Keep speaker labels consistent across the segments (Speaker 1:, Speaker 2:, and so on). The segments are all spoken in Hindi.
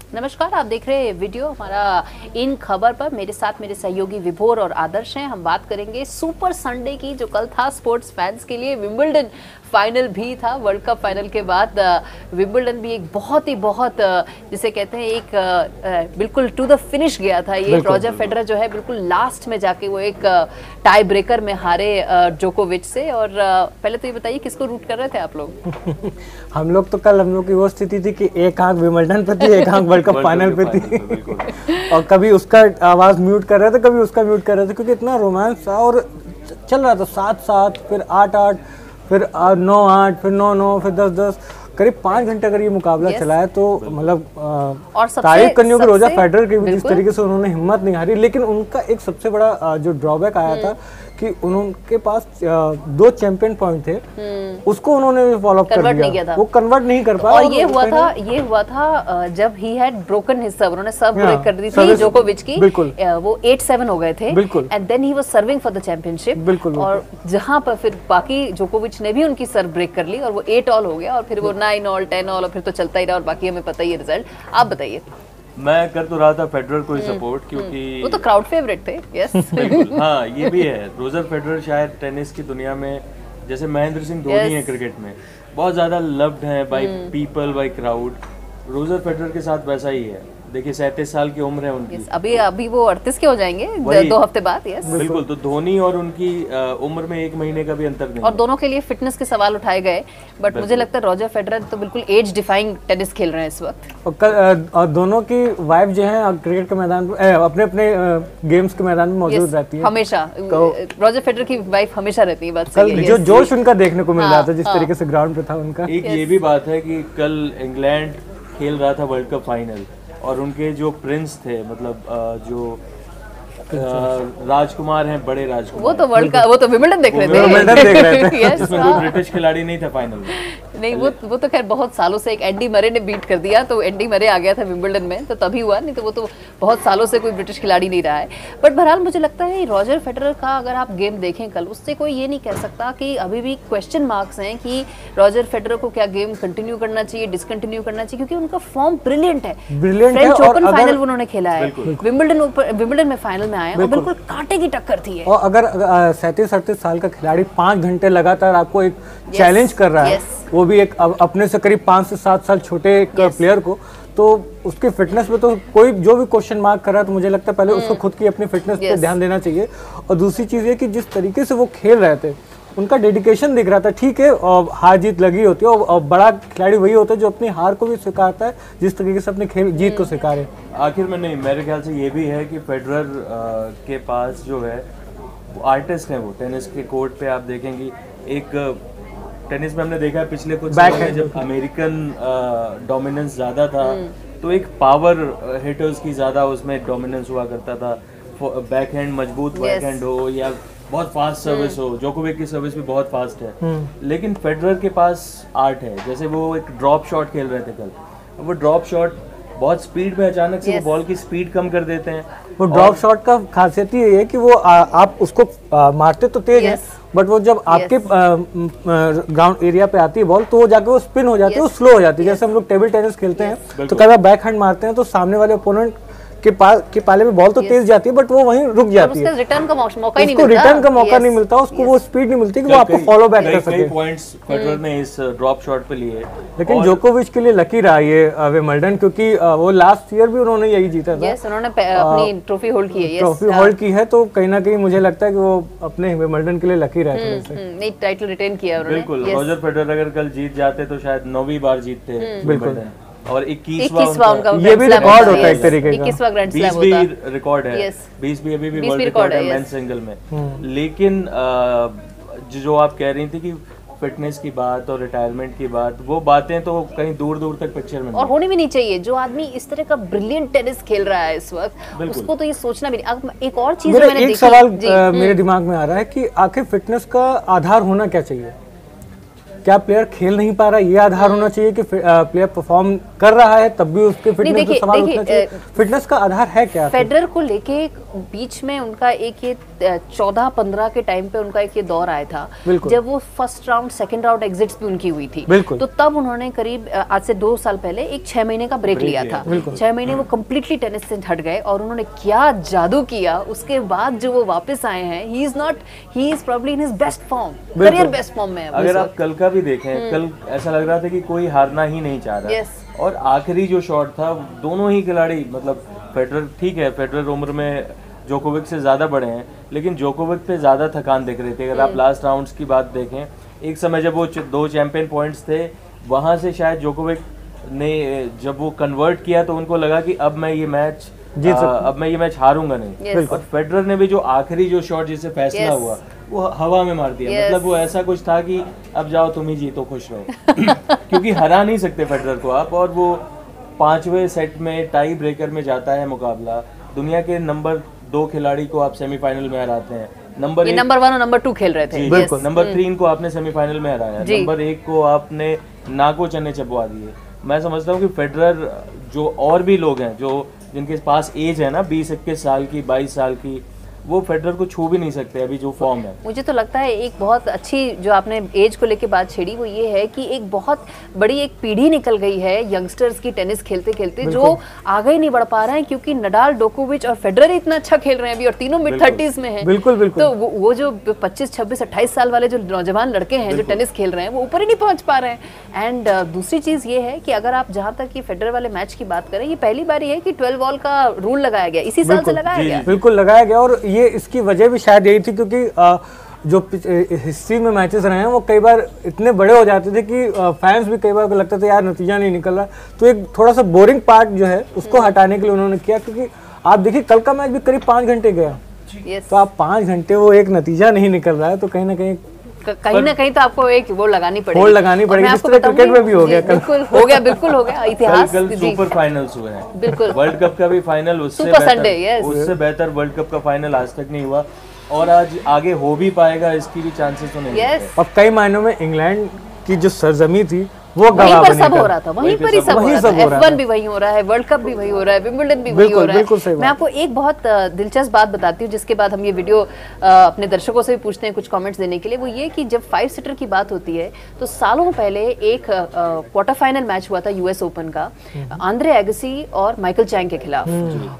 Speaker 1: नमस्कार, आप देख रहे हैं वीडियो हमारा इन खबर पर। मेरे साथ मेरे सहयोगी विभोर और आदर्श हैं। हम बात करेंगे सुपर संडे की, जो कल था स्पोर्ट्स फैंस के लिए। विंबलडन फाइनल भी था। वर्ल्ड कप फाइनल के बाद विंबलडन भी एक बहुत जिसे कहते हैं एक बिल्कुल टू द फिनिश गया था। ये रॉजर फेडरर जो है बिल्कुल लास्ट में जाके वो एक टाई ब्रेकर में हारे जोकोविच से। और पहले तो ये बताइए, किसको रूट कर रहे थे आप लोग?
Speaker 2: हम लोग की वो स्थिति थी कि एक आंख विंबलडन पे थी, एक आंख वर्ल्ड कप फाइनल पे थी। और कभी उसका आवाज म्यूट कर रहे थे, कभी उसका म्यूट कर रहे थे, क्योंकि इतना रोमांस था और चल रहा था। 7-7 फिर 8-8 फिर 9-8 फिर 9-9 फिर 10-10, करीब 5 घंटे अगर ये मुकाबला चला है तो मतलब तारीफ करनी होगी रोजर फेडरर की भी, जिस तरीके से उन्होंने हिम्मत नहीं हारी। लेकिन उनका एक सबसे बड़ा जो ड्रॉबैक आया था कि उनके पास 2 चैंपियन पॉइंट थे, उसको उन्होंने फॉलो अप कर दिया, वो कन्वर्ट नहीं कर पाया।
Speaker 1: और ये हुआ था जब ही हैड ब्रोकन हिज सर्व, उन्होंने सर्व ब्रेक कर दी थी जोकोविच की। वो 8-7 हो गए थे and then he was serving for the championship. और जहां पर फिर बाकी जोकोविच ने भी उनकी सर्व ब्रेक कर ली और वो 8 ऑल हो गया और फिर वो 9 ऑल 10 ऑल और फिर तो चलता ही रहा। और बाकी हमें पता ही है रिजल्ट। आप बताइए।
Speaker 3: मैं कर तो रहा था फेडरर को ही सपोर्ट, क्योंकि
Speaker 1: वो तो क्राउड फेवरेट थे। यस
Speaker 3: बिल्कुल, हाँ ये भी है। रोजर फेडरर शायद टेनिस की दुनिया में जैसे महेंद्र सिंह धोनी है क्रिकेट में, बहुत ज्यादा लव्ड है by people, by crowd. Roger Federer के साथ वैसा ही है। देखिए 37 साल की उम्र है उनकी।
Speaker 1: अभी वो 38 के हो जाएंगे 2 हफ्ते बाद। यस
Speaker 3: बिल्कुल। तो धोनी और उनकी उम्र में 1 महीने का भी अंतर नहीं।
Speaker 1: और दोनों के लिए फिटनेस के सवाल उठाए गए, बट मुझे लगता है रॉजर फेडरर तो बिल्कुल एज डिफाइंग टेनिस खेल रहे हैं इस वक्त।
Speaker 2: और दोनों की वाइफ जो है क्रिकेट के मैदान में अपने गेम्स के मैदान में मौजूद रहती है हमेशा।
Speaker 1: रॉजर फेडरर की वाइफ हमेशा रहती है। बात सही है।
Speaker 2: जो जोश उनका देखने को मिल रहा था, जिस तरीके से ग्राउंड पे था उनका।
Speaker 3: एक ये भी बात है कि कल इंग्लैंड खेल रहा था वर्ल्ड कप फाइनल, और उनके जो प्रिंस थे, मतलब जो राजकुमार हैं, बड़े राजकुमार,
Speaker 1: वो तो विंबलडन देख रहे थे।
Speaker 3: इसमें कोई ब्रिटिश खिलाड़ी नहीं था फाइनल में।
Speaker 1: नहीं, वो तो खैर बहुत सालों से एक एंडी मरे ने बीट कर दिया, तो एंडी मरे आ गया था विंबलडन में, तो तभी हुआ। नहीं तो वो तो बहुत सालों से कोई ब्रिटिश खिलाड़ी नहीं रहा है। बट बहरहाल मुझे लगता है रॉजर फेडरर का अगर आप गेम देखें कल, उससे कोई ये नहीं कह सकता कि अभी भी क्वेश्चन मार्क्स हैं कि रॉजर फेडरर को क्या गेम कंटिन्यू करना चाहिए, डिसकंटिन्यू करना चाहिए, क्योंकि उनका फॉर्म ब्रिलियंट है। फ्रेंच ओपन फाइनल उन्होंने खेला है, विंबलडन में फाइनल में आए और बिल्कुल कांटे की टक्कर थी।
Speaker 2: और अगर 37-38 साल का खिलाड़ी 5 घंटे लगातार आपको एक चैलेंज कर रहा है, वो भी एक अपने से करीब 5 से 7 साल छोटे एक प्लेयर को, तो उसकी फिटनेस पे तो कोई जो भी क्वेश्चन मार्क कर रहा है, तो मुझे लगता है पहले उसको खुद की अपनी फिटनेस पे ध्यान देना चाहिए। और दूसरी चीज़ ये कि जिस तरीके से वो खेल रहे थे, उनका डेडिकेशन दिख रहा था। ठीक है, और हार जीत लगी होती है, और बड़ा खिलाड़ी वही होता है जो अपनी हार को भी स्वीकारता है, जिस तरीके से अपने खेल जीत को स्वीकारे।
Speaker 3: आखिर में नहीं, मेरे ख्याल से ये भी है कि फेडरर के पास जो है वो आर्टिस्ट हैं। वो टेनिस के कोर्ट पे आप देखेंगे, एक टेनिस में हमने देखा है पिछले कुछ सालों में जब अमेरिकन डोमिनेंस ज़्यादा था, तो एक पावर हिटर्स की ज़्यादा उसमें डोमिनेंस हुआ करता था। बैकहैंड मजबूत बैकहैंड हो या बहुत फास्ट सर्विस हो, जोकोविच की सर्विस भी बहुत फास्ट है। लेकिन फेडरर के पास आर्ट है। जैसे वो एक ड्रॉप शॉट खेल रहे थे कल, वो ड्रॉप शॉट बहुत स्पीड में अचानक से वो बॉल की स्पीड कम कर देते हैं।
Speaker 2: वो ड्रॉप शॉट का खासियत ये है कि वो आप उसको मारते तो तेज है, बट वो जब आपके ग्राउंड एरिया पे आती है बॉल, तो वो जाके वो स्पिन हो जाती है, वो स्लो हो जाती है। जैसे हम लोग टेबल टेनिस खेलते हैं तो कई बार बैक हैंड मारते हैं तो सामने वाले ओपोनेंट के पाले में बॉल तो तेज जाती है, बट वो वहीं रुक जाती है।
Speaker 1: रिटर्न का मौका
Speaker 2: नहीं मिलता, उसको वो स्पीड नहीं मिलती कि वो आपको फॉलो बैक कर सके।
Speaker 3: पॉइंट्स फेडरर ने इस ड्रॉप शॉट पे लिए।
Speaker 2: लेकिन जोकोविच के लिए लकी रहा ये विंबलडन, क्योंकि वो लास्ट ईयर भी उन्होंने यही जीता था।
Speaker 1: उन्होंने अपनी ट्रॉफी होल्ड की है।
Speaker 2: ट्रॉफी होल्ड की है, तो कहीं ना कहीं मुझे लगता है कि वो अपने विंबलडन के लिए लकी रहे थे।
Speaker 1: नहीं, टाइटल रिटेन किया उन्होंने।
Speaker 3: बिल्कुल, रॉजर फेडरर अगर कल जीत जाते तो शायद 9वीं बार जीतते। बिल्कुल। और 21वां
Speaker 1: उनका
Speaker 2: ये भी रिकॉर्ड होता है एक तरीके का।
Speaker 1: 21वां ग्रैंड स्लैम
Speaker 3: होता है। 20 भी रिकॉर्ड है। 20 भी अभी भी वर्ल्ड रिकॉर्ड है मेंस सिंगल में। लेकिन जो आप कह रही थी कि फिटनेस की बात और रिटायरमेंट की बात, वो बातें तो कहीं दूर दूर तक पिक्चर में
Speaker 1: और होनी भी नहीं चाहिए। जो आदमी इस तरह का ब्रिलियंट टेनिस खेल रहा है इस वक्त, उसको तो ये सोचना भी नहीं। एक और चीज मैंने देखी,
Speaker 2: एक सवाल मेरे दिमाग में आ रहा है कि आखिर फिटनेस का आधार होना क्या चाहिए? क्या प्लेयर खेल नहीं पा रहा, ये आधार होना चाहिए कि प्लेयर परफॉर्म कर रहा है तब भी उसके फिटनेस का सवाल उठना चाहिए? फिटनेस का आधार है क्या?
Speaker 1: फेडरर को लेके बीच में उनका एक ये 14-15 के टाइम पे उनका एक ये दौर आया था जब वो first round second round exits भी उनकी हुई थी, तो तब उन्होंने करीब आज से 2 साल पहले एक 6 महीने का ब्रेक लिया था। 6 महीने वो कम्प्लीटली टेनिस से हट गए और उन्होंने क्या जादू किया। उसके बाद जो वो वापस आए हैं, he is probably in his best form, career best form में।
Speaker 3: अगर आप कल का भी देखें, कल ऐसा लग रहा था कि कोई हारना ही नहीं चाह रहा। और आखिरी जो शॉट था, दोनों ही खिलाड़ी, मतलब फेडरर ठीक है, फेडरर उम्र में जोकोविक से ज़्यादा बड़े हैं, लेकिन जोकोविक पे ज़्यादा थकान दिख रही थी। अगर आप लास्ट राउंड्स की बात देखें, एक समय जब वो 2 चैंपियन पॉइंट्स थे, वहाँ से शायद जोकोविक ने जब वो कन्वर्ट किया तो उनको लगा कि अब मैं ये मैच हारूंगा नहीं। और फेडरर ने भी जो आखिरी जो शॉट जिससे फैसला हुआ, वो हवा में मार दिया। मतलब वो ऐसा कुछ था कि अब जाओ तुम ही जीतो, खुश रहो। क्योंकि हरा नहीं सकते फेडरर को आप। और वो 5वें सेट में टाई ब्रेकर में जाता है मुकाबला। दुनिया के नंबर 2 खिलाड़ी को आप सेमीफाइनल में हराते हैं। नंबर 1 और
Speaker 1: नंबर 2 खेल रहे थे।
Speaker 3: नंबर 3 को आपने सेमीफाइनल में हराया, नंबर 1 को आपने नाको चने चबवा दिए। मैं समझता हूँ कि फेडरर, जो और भी लोग हैं जो जिनके पास एज है ना 20-21 साल की, 22 साल की, वो फेडरर को छू भी नहीं सकते अभी जो फॉर्म है।
Speaker 1: मुझे तो लगता है एक बहुत अच्छी जो आपने एज को लेके बात छेड़ी, वो ये है कि एक बहुत बड़ी एक पीढ़ी निकल गई है यंगस्टर्स की टेनिस खेलते खेलते, जो आगे नहीं बढ़ पा रहे हैं, क्योंकि नडाल, डोकोविच और फेडरर इतना अच्छा खेल रहे हैं अभी, और तीनों मिड 30s में हैं। तो वो जो 25, 26, 28 साल वाले जो नौजवान लड़के हैं जो टेनिस खेल रहे हैं, वो ऊपर ही नहीं पहुंच पा रहे हैं। एंड दूसरी चीज ये है कि अगर आप जहां तक ये फेडरर वाले मैच की बात करें, ये पहली बारी है कि 12 बॉल का रूल लगाया गया, इसी साल से लगाया गया।
Speaker 2: बिल्कुल लगाया गया। और ये इसकी वजह भी शायद यही थी क्योंकि जो हिस्ट्री में मैचेस रहे हैं वो कई बार इतने बड़े हो जाते थे कि फैंस भी कई बार लगता था यार नतीजा नहीं निकल रहा। तो एक थोड़ा सा बोरिंग पार्ट जो है उसको हटाने के लिए उन्होंने किया, क्योंकि आप देखिए कल का मैच भी करीब 5 घंटे गया। तो आप 5 घंटे वो एक नतीजा नहीं निकल रहा है, तो कहीं ना कहीं
Speaker 1: तो आपको एक वो लगानी पड़ेगी,
Speaker 2: होल्ड लगानी पड़ेगी। जिस तरह क्रिकेट में भी हो गया,
Speaker 1: बिल्कुल हो गया इतिहास।
Speaker 3: कल सुपर फाइनल्स हुए हैं,
Speaker 1: बिल्कुल
Speaker 3: वर्ल्ड कप का भी फाइनल, उससे बेहतर वर्ल्ड कप का फाइनल आज तक नहीं हुआ, और आज आगे हो भी पाएगा इसकी भी चांसेस तो नहीं है।
Speaker 2: और कई मायनों में इंग्लैंड की जो सरजमी थी वो
Speaker 1: वहीं पर सब हो रहा था, वहीं पर ही सब हो रहा था। F1 भी वही हो रहा है, वर्ल्ड कप भी वही हो रहा है, विंबलडन भी वही हो रहा है। मैं आपको एक बहुत दिलचस्प बात बताती हूँ, जिसके बाद हम ये वीडियो अपने दर्शकों से भी पूछते हैं कुछ कमेंट्स देने के लिए। वो ये कि जब 5 सीटर की बात होती है, तो सालों पहले एक क्वार्टर फाइनल मैच हुआ था US ओपन का, आंद्रे एगसी और माइकल चैंग के खिलाफ।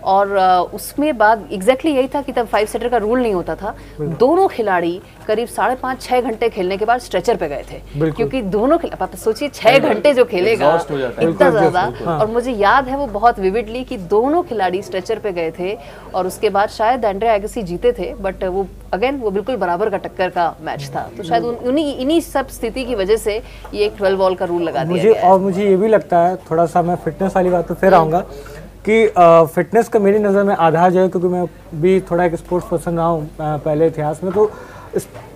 Speaker 1: और उसमें बाद एग्जैक्टली यही था कि तब 5 सीटर का रूल नहीं होता था। दोनों खिलाड़ी करीब 5.5-6 घंटे खेलने के बाद स्ट्रेचर पे गए थे, क्योंकि दोनों आप सोचिए 6 घंटे जो खेलेगा इतना ज्यादा। और मुझे याद है वो बहुत विविडली कि दोनों खिलाड़ी स्ट्रेचर पे गए थे, और उसके बाद शायद आंद्रे एगसी जीते थे, बट वो वो बिल्कुल बराबर का टक्कर का मैच था। तो शायद इन्हीं सब स्थिति की वजह से ये एक 12 बॉल का रूल लगा दिया गया है।
Speaker 2: और मुझे ये भी लगता है, थोड़ा सा मैं फिटनेस वाली बात पे फिर आऊँगा, कि फिटनेस का मेरी नज़र में आधार जो है, क्योंकि मैं भी थोड़ा एक स्पोर्ट्स पर्सन रहा हूँ पहले इतिहास में, तो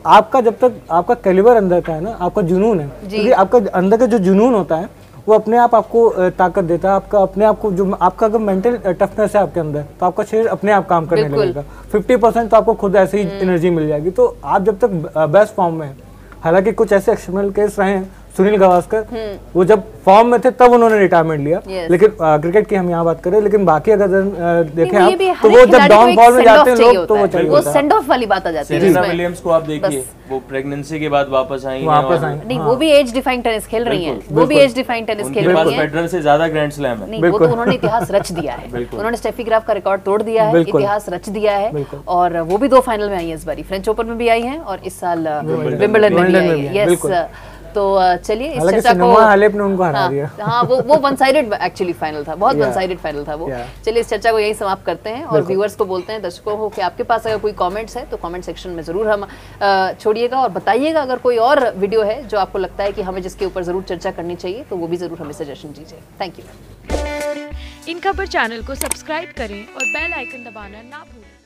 Speaker 2: आपका जब तक आपका कैलिबर अंदर का है ना, आपका जुनून है, क्योंकि आपका अंदर का जो जुनून होता है वो अपने आप आपको ताकत देता है। आपका अपने आप को जो आपका अगर मेंटल टफनेस है आपके अंदर, तो आपका शरीर अपने आप काम करने लगेगा। 50% तो आपको खुद ऐसे ही एनर्जी मिल जाएगी। तो आप जब तक बेस्ट फॉर्म में, हालांकि कुछ ऐसे एक्सेप्शनल केस रहे हैं, सुनील गावस्कर वो जब फॉर्म में थे तब उन्होंने रिटायरमेंट लिया, लेकिन क्रिकेट की हम यहाँ बात करें, लेकिन बाकी अगर देखें आप, तो वो जब डाउनफॉल में जाते हैं लोग, तो वो
Speaker 1: सेंड ऑफ वाली बात आ जाती है।
Speaker 3: सेरेना विलियम्स को आप देखिए, वो प्रेगनेंसी के बाद वापस आई
Speaker 1: नहीं, वो भी एज डिफाइंग टेनिस खेल रही हैं, वो भी एज डिफाइंग टेनिस खेल रही हैं।
Speaker 3: फेडरर से ज्यादा ग्रैंड स्लैम है।
Speaker 1: नहीं, वो तो उन्होंने इतिहास रच दिया है, उन्होंने स्टेफी ग्राफ का रिकॉर्ड तोड़ दिया है, इतिहास रच दिया है। और वो भी 2 फाइनल में आई है इस बारी, फ्रेंच ओपन में भी आई हैं और इस साल विंबलडन में भी आई है। यस, तो चलिए इस चर्चा को,
Speaker 2: हालेप ने उनको हरा दिया।
Speaker 1: हाँ, वो वन साइडेड एक्चुअली फाइनल था, बहुत वन साइडेड फाइनल था वो। चलिए इस चर्चा को यही समाप्त करते हैं, और व्यूअर्स को बोलते हैं, दर्शकों को, कि आपके पास अगर कोई कमेंट्स है तो कमेंट सेक्शन में जरूर हम छोड़िएगा, और बताइएगा अगर कोई और वीडियो है जो आपको लगता है कि हमें जिसके ऊपर जरूर चर्चा करनी चाहिए, तो वो भी जरूर हमें सजेशन दीजिए। Thank you.
Speaker 4: इन खबर चैनल को सब्सक्राइब करें और बेल आइकन दबाना ना भूलें।